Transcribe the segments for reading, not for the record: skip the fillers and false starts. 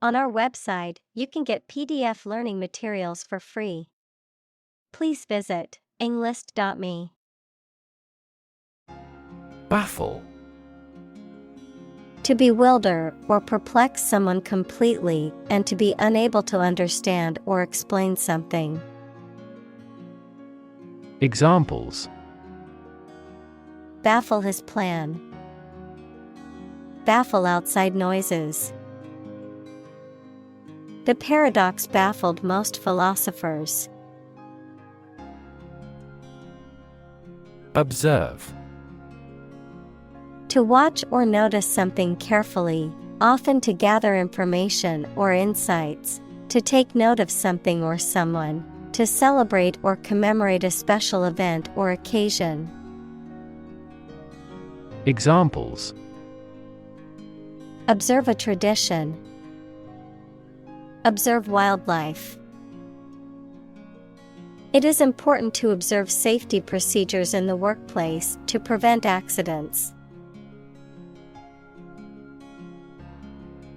On our website, you can get PDF learning materials for free. Please visit englist.me. Baffle. To bewilder or perplex someone completely and to be unable to understand or explain something. Examples: Baffle his plan. Baffle outside noises. The paradox baffled most philosophers. Observe. To watch or notice something carefully, often to gather information or insights, to take note of something or someone, to celebrate or commemorate a special event or occasion. Examples: Observe a tradition. Observe wildlife. It is important to observe safety procedures in the workplace to prevent accidents.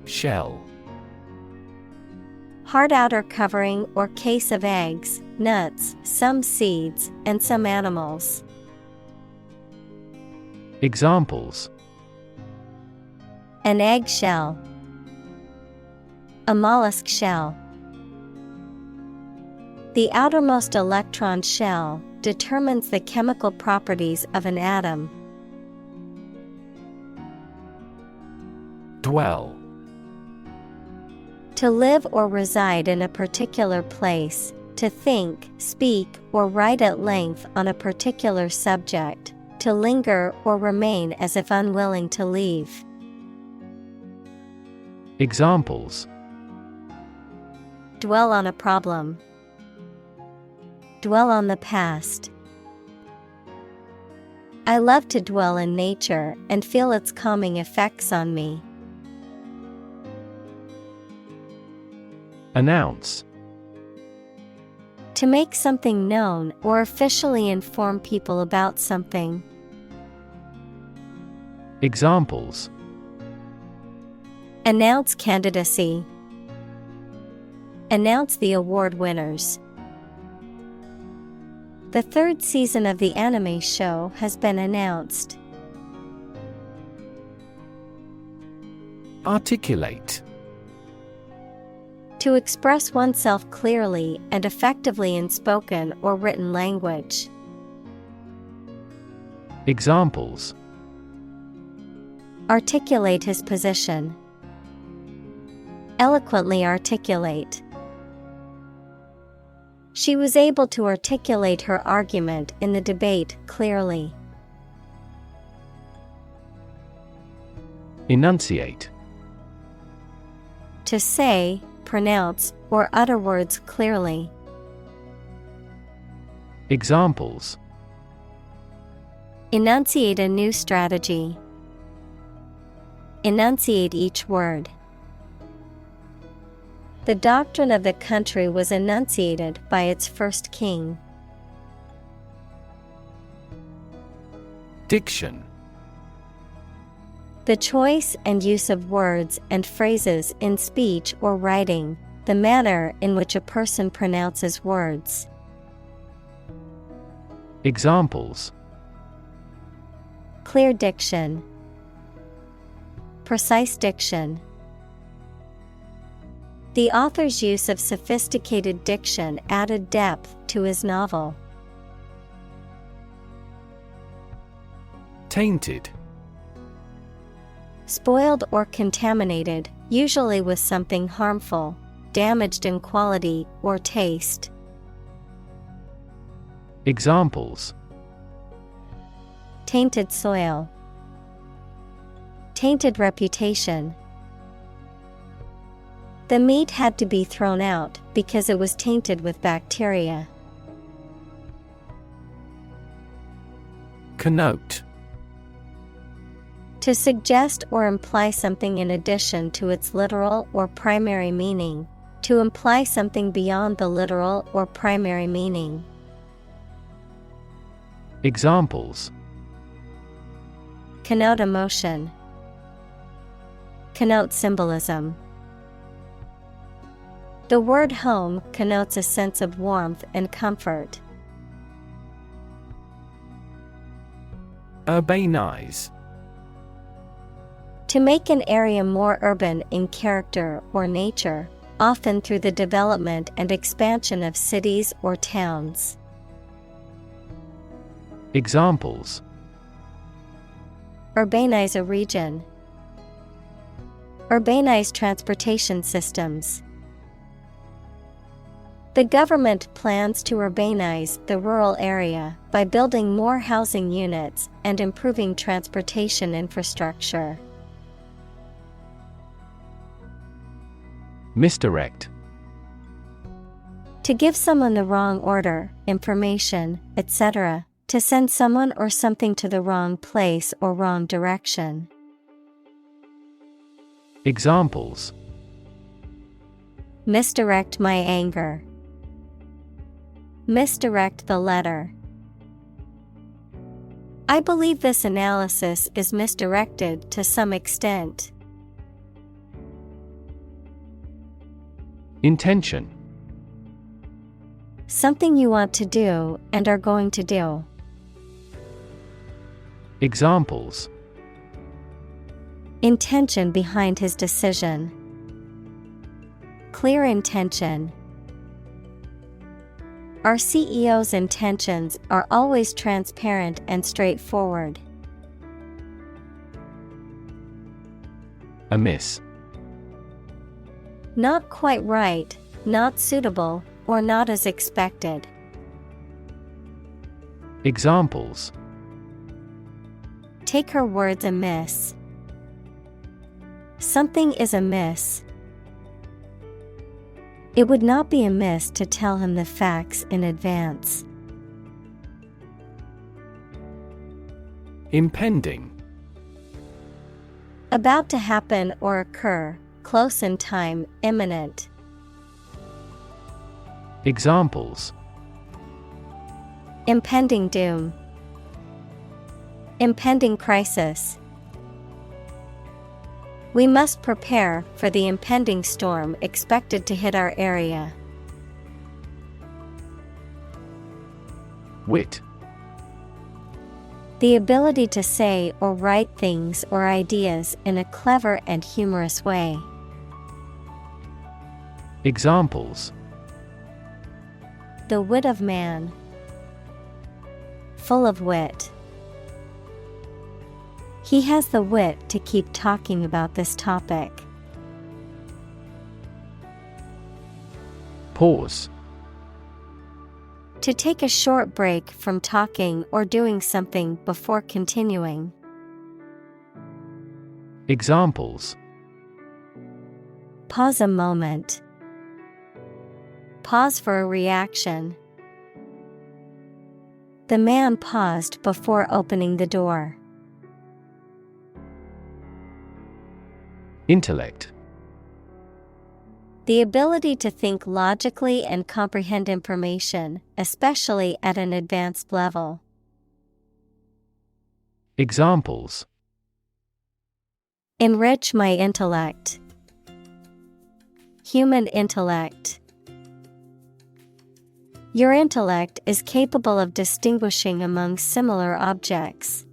Shell. Hard outer covering or case of eggs, nuts, some seeds, and some animals. Examples: An egg shell. A mollusk shell. The outermost electron shell determines the chemical properties of an atom. Dwell. To live or reside in a particular place, to think, speak, or write at length on a particular subject, to linger or remain as if unwilling to leave. Examples: Dwell on a problem. Dwell on the past. I love to dwell in nature and feel its calming effects on me. Announce. To make something known or officially inform people about something. Examples: Announce candidacy. Announce the award winners. The third season of the anime show has been announced. Articulate. To express oneself clearly and effectively in spoken or written language. Examples: Articulate his position. Eloquently articulate. She was able to articulate her argument in the debate clearly. Enunciate. To say, pronounce, or utter words clearly. Examples: Enunciate a new strategy. Enunciate each word. The doctrine of the country was enunciated by its first king. Diction. The choice and use of words and phrases in speech or writing, the manner in which a person pronounces words. Examples: Clear diction. Precise diction. The author's use of sophisticated diction added depth to his novel. Tainted. Spoiled or contaminated, usually with something harmful, damaged in quality or taste. Examples: Tainted soil. Tainted reputation. The meat had to be thrown out because it was tainted with bacteria. Connote. To suggest or imply something in addition to its literal or primary meaning. To imply something beyond the literal or primary meaning. Examples: Connote emotion. Connote symbolism. The word home connotes a sense of warmth and comfort. Urbanize. To make an area more urban in character or nature, often through the development and expansion of cities or towns. Examples: Urbanize a region. Urbanize transportation systems. The government plans to urbanize the rural area by building more housing units and improving transportation infrastructure. Misdirect. To give someone the wrong order, information, etc. To send someone or something to the wrong place or wrong direction. Examples: Misdirect my anger. Misdirect the letter. I believe this analysis is misdirected to some extent. Intention. Something you want to do and are going to do. Examples: Intention behind his decision. Clear intention. Our CEO's intentions are always transparent and straightforward. Amiss. Not quite right, not suitable, or not as expected. Examples: Take her words amiss. Something is amiss. It would not be amiss to tell him the facts in advance. Impending. About to happen or occur, close in time, imminent. Examples: Impending doom. Impending crisis. We must prepare for the impending storm expected to hit our area. Wit. The ability to say or write things or ideas in a clever and humorous way. Examples: The wit of man. Full of wit. He has the wit to keep talking about this topic. Pause. To take a short break from talking or doing something before continuing. Examples: Pause a moment. Pause for a reaction. The man paused before opening the door. Intellect. The ability to think logically and comprehend information, especially at an advanced level. Examples: Enrich my intellect. Human intellect. Your intellect is capable of distinguishing among similar objects.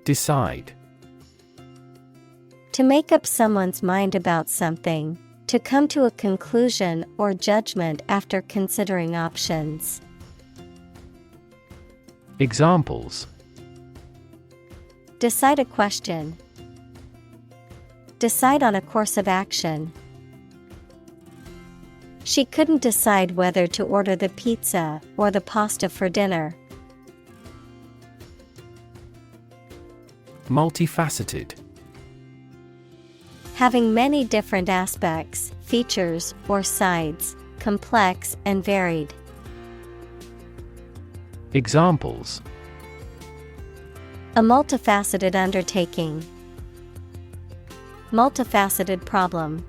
Decide. To make up someone's mind about something, to come to a conclusion or judgment after considering options. Examples: Decide a question. Decide on a course of action. She couldn't decide whether to order the pizza or the pasta for dinner. Multifaceted. Having many different aspects, features, or sides, complex and varied. Examples: A multifaceted undertaking. Multifaceted problem.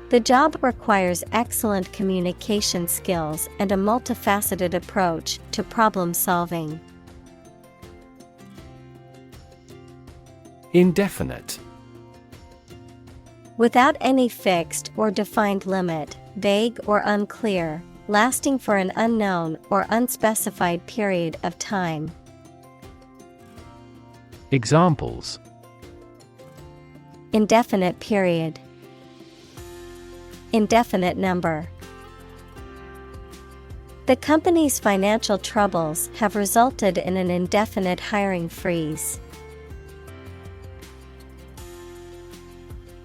The job requires excellent communication skills and a multifaceted approach to problem solving. Indefinite. Without any fixed or defined limit, vague or unclear, lasting for an unknown or unspecified period of time. Examples: Indefinite period. Indefinite number. The company's financial troubles have resulted in an indefinite hiring freeze.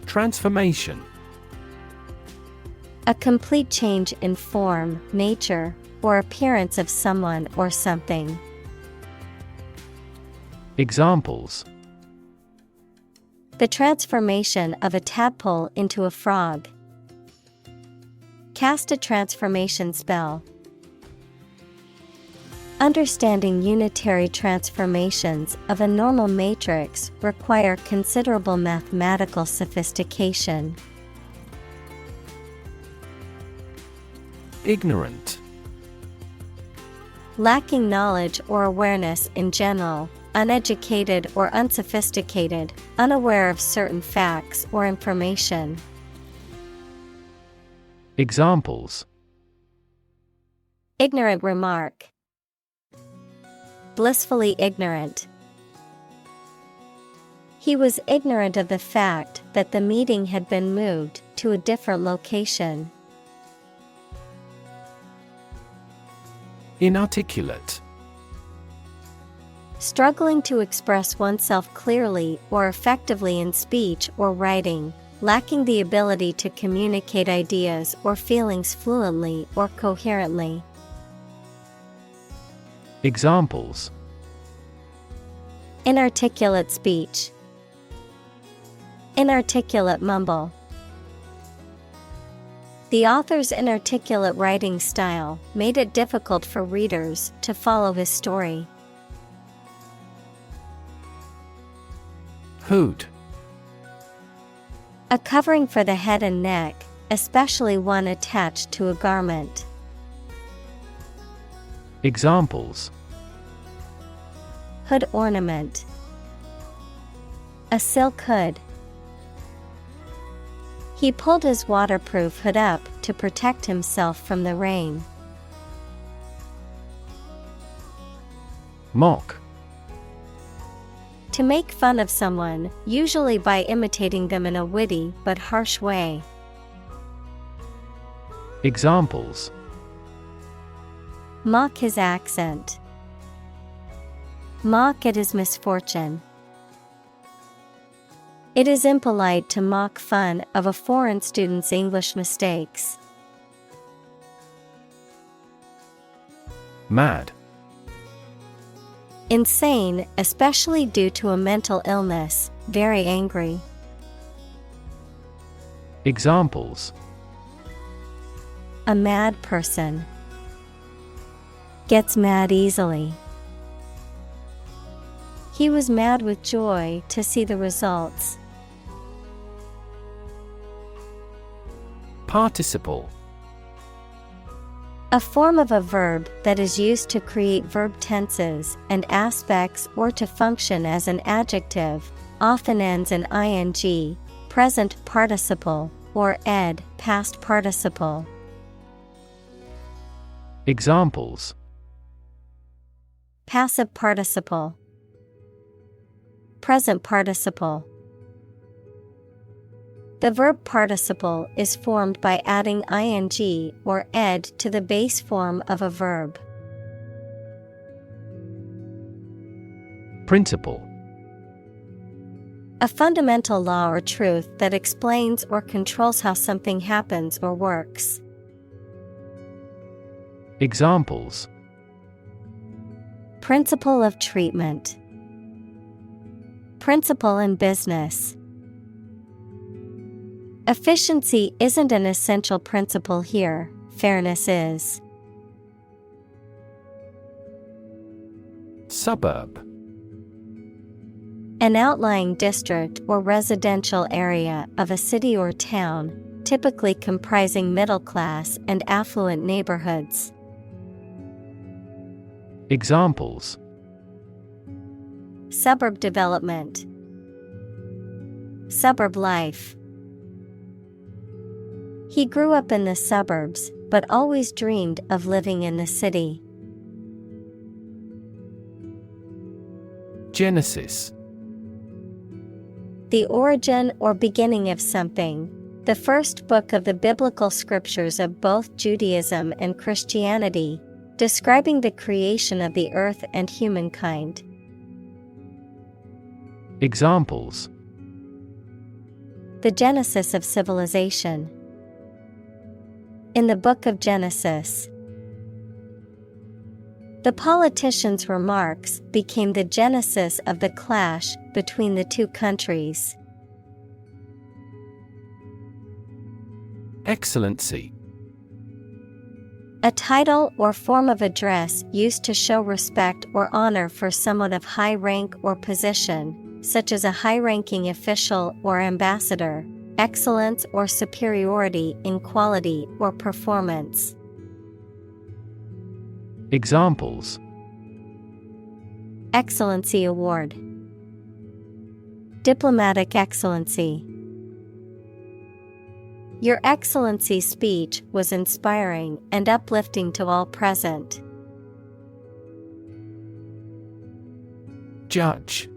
Transformation. A complete change in form, nature, or appearance of someone or something. Examples: The transformation of a tadpole into a frog. Cast a transformation spell. Understanding unitary transformations of a normal matrix require considerable mathematical sophistication. Ignorant. Lacking knowledge or awareness in general, uneducated or unsophisticated, unaware of certain facts or information. Examples: Ignorant remark. Blissfully ignorant. He was ignorant of the fact that the meeting had been moved to a different location. Inarticulate. Struggling to express oneself clearly or effectively in speech or writing, lacking the ability to communicate ideas or feelings fluently or coherently. Examples: Inarticulate speech. Inarticulate mumble. The author's inarticulate writing style made it difficult for readers to follow his story. Hood. A covering for the head and neck, especially one attached to a garment. Examples: Hood ornament. A silk hood. He pulled his waterproof hood up to protect himself from the rain. Mock. To make fun of someone, usually by imitating them in a witty but harsh way. Examples: Mock his accent. Mock at his misfortune. It is impolite to mock fun of a foreign student's English mistakes. Mad. Insane, especially due to a mental illness, very angry. Examples: A mad person. Gets mad easily. He was mad with joy to see the results. Participle. A form of a verb that is used to create verb tenses and aspects or to function as an adjective, often ends in ing, present participle, or ed, past participle. Examples: Passive participle. Present participle. The verb participle is formed by adding ing or ed to the base form of a verb. Principle. A fundamental law or truth that explains or controls how something happens or works. Examples: Principle of treatment. Principle in business. Efficiency isn't an essential principle here, fairness is. Suburb. An outlying district or residential area of a city or town, typically comprising middle-class and affluent neighborhoods. Examples: Suburb development. Suburb life. He grew up in the suburbs, but always dreamed of living in the city. Genesis. The origin or beginning of something. The first book of the biblical scriptures of both Judaism and Christianity, describing the creation of the earth and humankind. Examples: The genesis of civilization. In the book of Genesis. The politicians' remarks became the genesis of the clash between the two countries. Excellency. A title or form of address used to show respect or honor for someone of high rank or position, such as a high-ranking official or ambassador, excellence or superiority in quality or performance. Examples: Excellency Award. Diplomatic excellency. Your Excellency's speech was inspiring and uplifting to all present. Judge.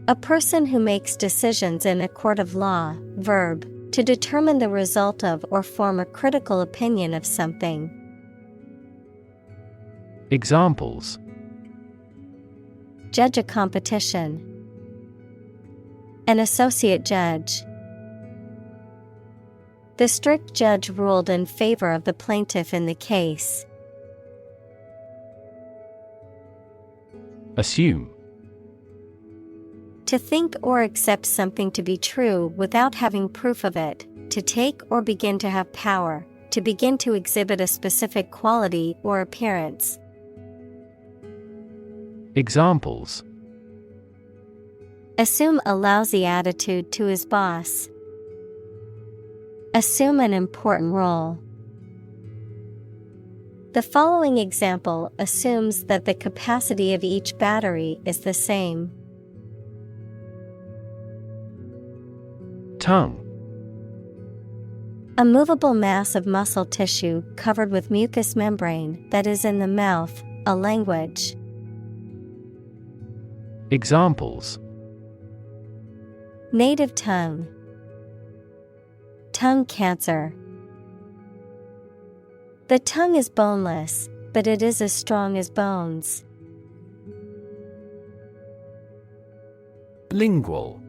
A person who makes decisions in a court of law. Verb, to determine the result of or form a critical opinion of something. Examples: Judge a competition. An associate judge. The strict judge ruled in favor of the plaintiff in the case. Assume. To think or accept something to be true without having proof of it, to take or begin to have power, to begin to exhibit a specific quality or appearance. Examples: Assume a lousy attitude to his boss. Assume an important role. The following example assumes that the capacity of each battery is the same. Tongue. A movable mass of muscle tissue covered with mucous membrane that is in the mouth, a language. Examples: Native tongue. Tongue cancer. The tongue is boneless, but it is as strong as bones. Lingual.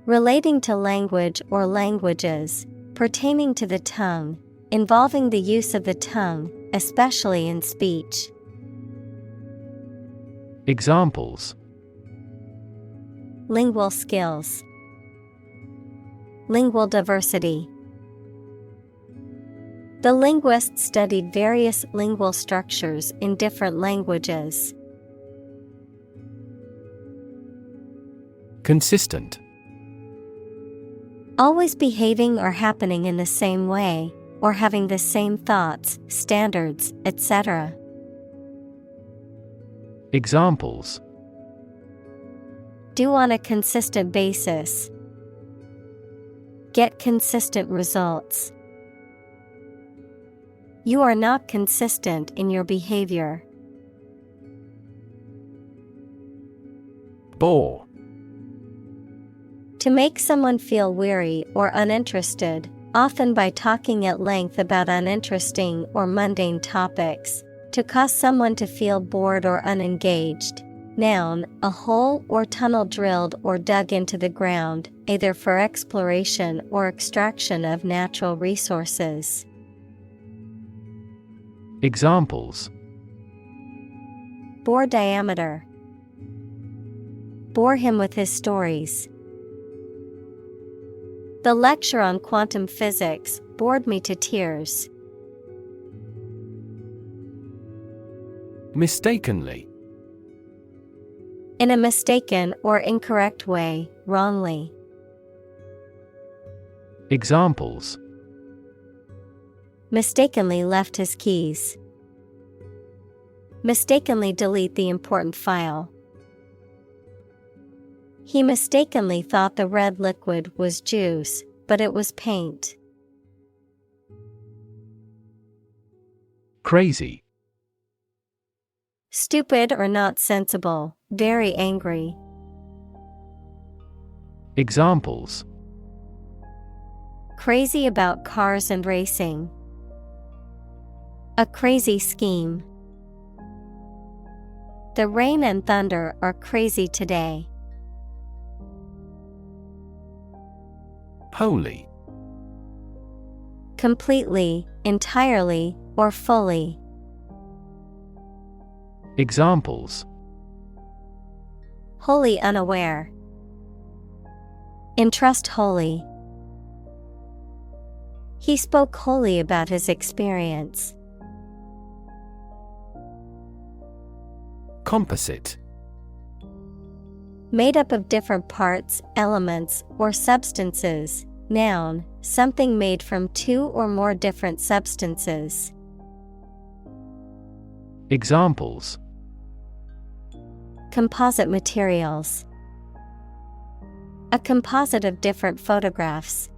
Relating to language or languages, pertaining to the tongue, involving the use of the tongue, especially in speech. Examples: Lingual skills. Lingual diversity. The linguist studied various lingual structures in different languages. Consistent. Always behaving or happening in the same way, or having the same thoughts, standards, etc. Examples: Do on a consistent basis. Get consistent results. You are not consistent in your behavior. Bore. To make someone feel weary or uninterested, often by talking at length about uninteresting or mundane topics. To cause someone to feel bored or unengaged. Noun, a hole or tunnel drilled or dug into the ground, either for exploration or extraction of natural resources. Examples: Bore diameter. Bore him with his stories. The lecture on quantum physics bored me to tears. Mistakenly. In a mistaken or incorrect way, wrongly. Examples: Mistakenly left his keys. Mistakenly delete the important file. He mistakenly thought the red liquid was juice, but it was paint. Crazy. Stupid or not sensible, very angry. Examples: Crazy about cars and racing. A crazy scheme. The rain and thunder are crazy today. Wholly. Completely, entirely, or fully. Examples: Wholly unaware. Entrust wholly. He spoke wholly about his experience. Composite. Made up of different parts, elements, or substances. Noun, something made from two or more different substances. Examples: Composite materials. A composite of different photographs.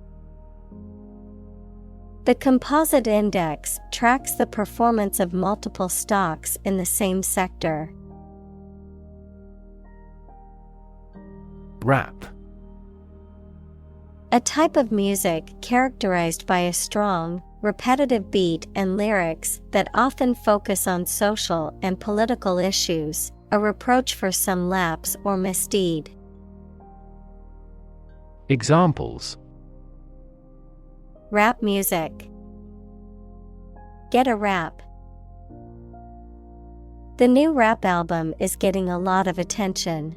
The composite index tracks the performance of multiple stocks in the same sector. Rap. A type of music characterized by a strong, repetitive beat and lyrics that often focus on social and political issues, a reproach for some lapse or misdeed. Examples: Rap music. Get a rap. The new rap album is getting a lot of attention.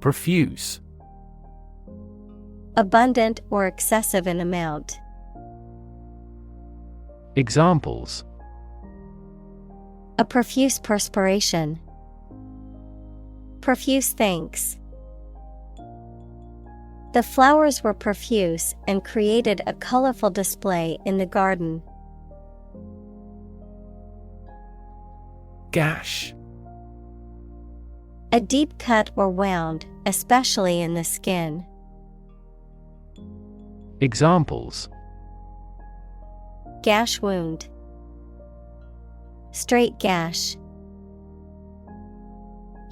Profuse. Abundant or excessive in amount. Examples: A profuse perspiration. Profuse thanks. The flowers were profuse and created a colorful display in the garden. Gash. A deep cut or wound, especially in the skin. Examples: Gash wound. Straight gash.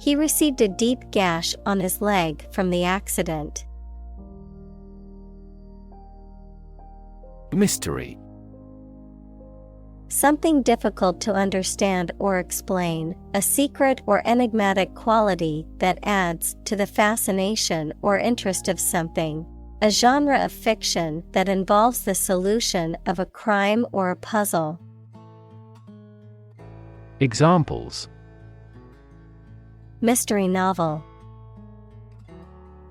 He received a deep gash on his leg from the accident. Mystery. Something difficult to understand or explain, a secret or enigmatic quality that adds to the fascination or interest of something. A genre of fiction that involves the solution of a crime or a puzzle. Examples: Mystery novel.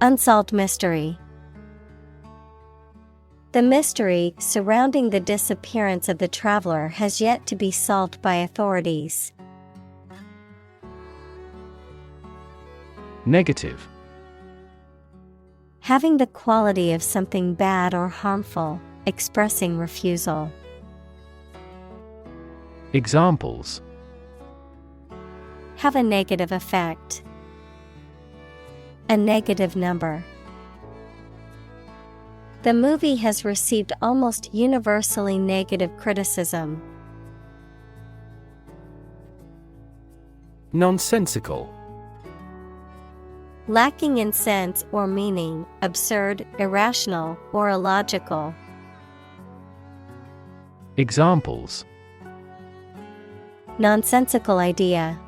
Unsolved mystery. The mystery surrounding the disappearance of the traveler has yet to be solved by authorities. Negative. Having the quality of something bad or harmful, expressing refusal. Examples: Have a negative effect. A negative number. The movie has received almost universally negative criticism. Nonsensical. Lacking in sense or meaning, absurd, irrational, or illogical. Examples: Nonsensical idea.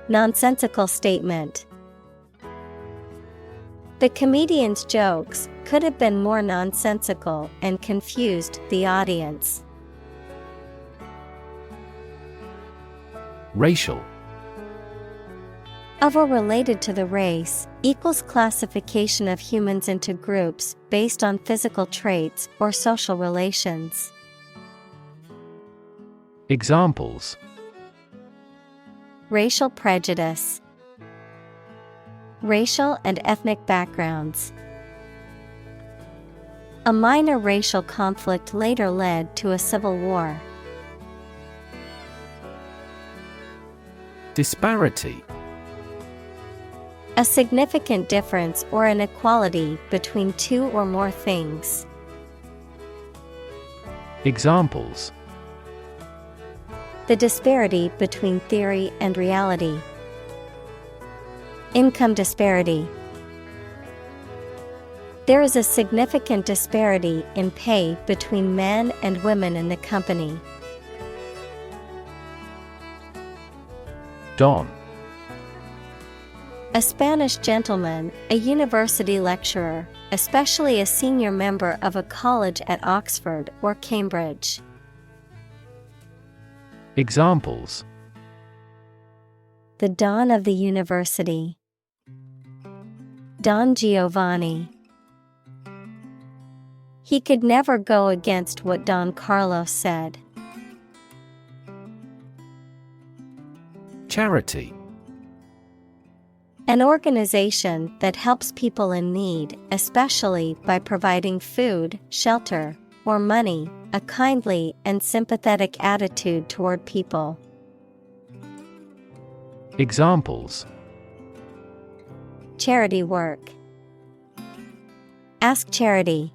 Nonsensical statement. The comedian's jokes could have been more nonsensical and confused the audience. Racial. Of or related to the race, equals classification of humans into groups based on physical traits or social relations. Examples: Racial prejudice. Racial and ethnic backgrounds. A minor racial conflict later led to a civil war. Disparity. A significant difference or inequality between two or more things. Examples: The disparity between theory and reality. Income disparity. There is a significant disparity in pay between men and women in the company. Don. A Spanish gentleman, a university lecturer, especially a senior member of a college at Oxford or Cambridge. Examples: The Don of the University. Don Giovanni. He could never go against what Don Carlos said. Charity. An organization that helps people in need, especially by providing food, shelter, or money, a kindly and sympathetic attitude toward people. Examples: Charity work. Ask Charity.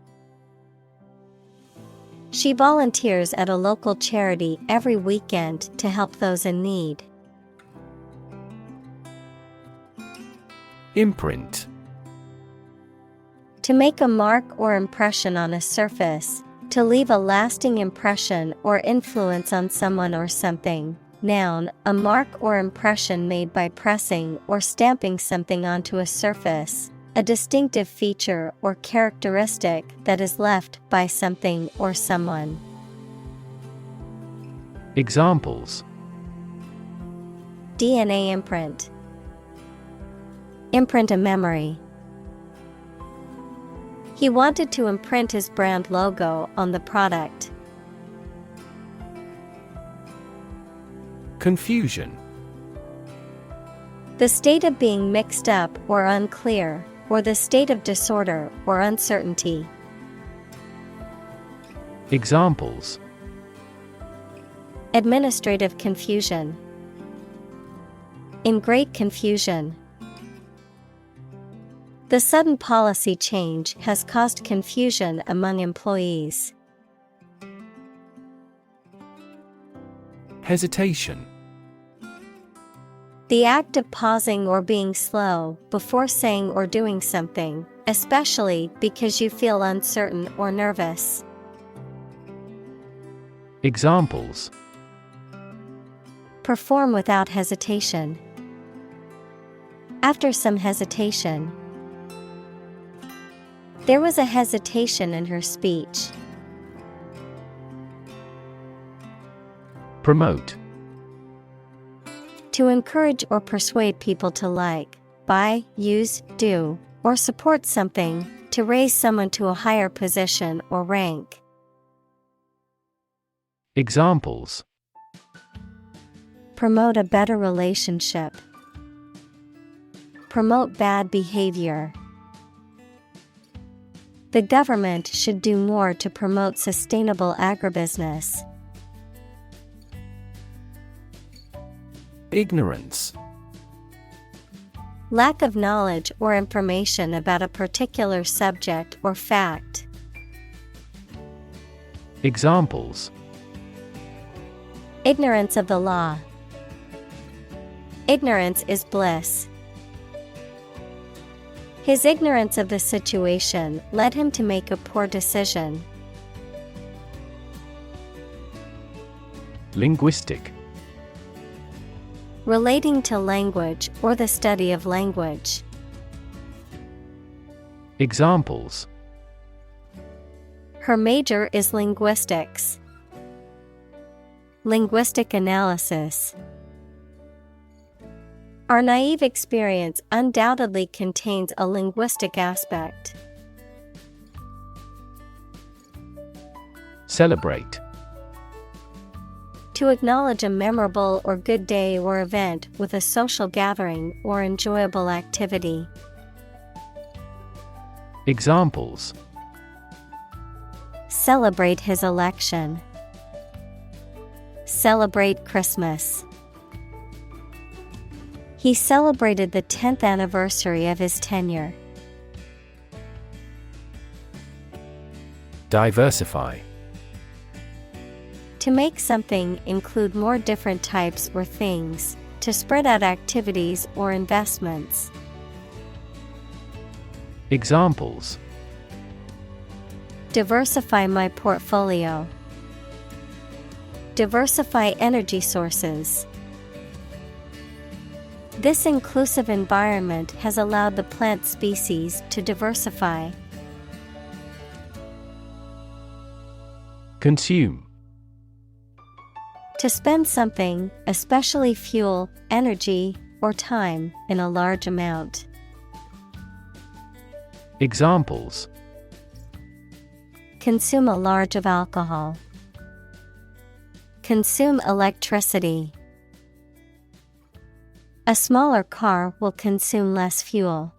She volunteers at a local charity every weekend to help those in need. Imprint. To make a mark or impression on a surface, to leave a lasting impression or influence on someone or something. Noun, a mark or impression made by pressing or stamping something onto a surface, a distinctive feature or characteristic that is left by something or someone. Examples: DNA imprint. Imprint a memory. He wanted to imprint his brand logo on the product. Confusion. The state of being mixed up or unclear, or the state of disorder or uncertainty. Examples: Administrative confusion. In great confusion. The sudden policy change has caused confusion among employees. Hesitation. The act of pausing or being slow before saying or doing something, especially because you feel uncertain or nervous. Examples: Perform without hesitation. After some hesitation. There was a hesitation in her speech. Promote. To encourage or persuade people to like, buy, use, do, or support something, to raise someone to a higher position or rank. Examples: Promote a better relationship. Promote bad behavior. The government should do more to promote sustainable agribusiness. Ignorance. Lack of knowledge or information about a particular subject or fact. Examples: Ignorance of the law. Ignorance is bliss. His ignorance of the situation led him to make a poor decision. Linguistic. Relating to language or the study of language. Examples: Her major is linguistics. Linguistic analysis. Our naive experience undoubtedly contains a linguistic aspect. Celebrate. To acknowledge a memorable or good day or event with a social gathering or enjoyable activity. Examples: Celebrate his election. Celebrate Christmas. He celebrated the 10th anniversary of his tenure. Diversify. To make something include more different types or things, to spread out activities or investments. Examples: Diversify my portfolio. Diversify energy sources. This inclusive environment has allowed the plant species to diversify. Consume. To spend something, especially fuel, energy, or time, in a large amount. Examples: Consume a large of alcohol. Consume electricity. A smaller car will consume less fuel.